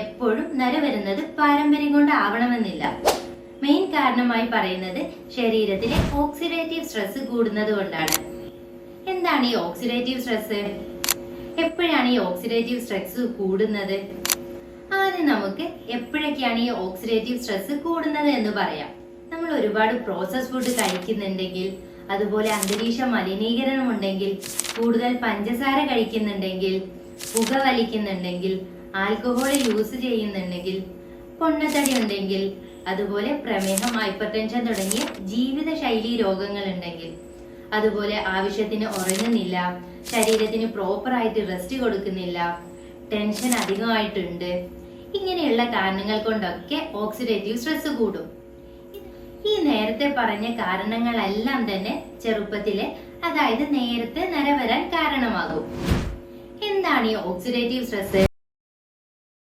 എപ്പോഴും നര വരുന്നത് പാരമ്പര്യം കൊണ്ട് ആവണമെന്നില്ല. മെയിൻ കാരണമായി പറയുന്നത് ശരീരത്തിലെ ഓക്സിഡേറ്റീവ് സ്ട്രെസ് കൂടുന്നത് കൊണ്ടാണ്. എന്താണ് ഈ ഓക്സിഡേറ്റീവ് സ്ട്രെസ്? എപ്പോഴാണ് ഈ ഓക്സിഡേറ്റീവ് സ്ട്രെസ് കൂടുന്നത്? ആദ്യം നമുക്ക് എപ്പോഴൊക്കെയാണ് ഈ ഓക്സിഡേറ്റീവ് സ്ട്രെസ് കൂടുന്നത് എന്ന് പറയാം. നമ്മൾ ഒരുപാട് പ്രോസസ് ഫുഡ് കഴിക്കുന്നുണ്ടെങ്കിൽ, അതുപോലെ അന്തരീക്ഷ മലിനീകരണം ഉണ്ടെങ്കിൽ, കൂടുതൽ പഞ്ചസാര കഴിക്കുന്നുണ്ടെങ്കിൽ, പുക വലിക്കുന്നുണ്ടെങ്കിൽ, ആൽക്കഹോൾ യൂസ് ചെയ്യുന്നുണ്ടെങ്കിൽ, പൊണ്ണത്തടി ഉണ്ടെങ്കിൽ, അതുപോലെ പ്രമേഹം, ഹൈപ്പർ ടെൻഷൻ തുടങ്ങിയ ജീവിതശൈലി രോഗങ്ങൾ ഉണ്ടെങ്കിൽ, അതുപോലെ ആവശ്യത്തിന് ഉറങ്ങുന്നില്ല, ശരീരത്തിന് പ്രോപ്പറായിട്ട് റെസ്റ്റ് കൊടുക്കുന്നില്ല, ടെൻഷൻ അധികമായിട്ടുണ്ട്, ഇങ്ങനെയുള്ള കാരണങ്ങൾ കൊണ്ടൊക്കെ ഓക്സിഡേറ്റീവ് സ്ട്രെസ് കൂടും. ഈ നേരത്തെ പറഞ്ഞ കാരണങ്ങളെല്ലാം തന്നെ ചെറുപ്പത്തിലെ, അതായത് നേരത്തെ നര വരാൻ കാരണമാകും. എന്താണ് ഈ ഓക്സിഡേറ്റീവ് സ്ട്രെസ്?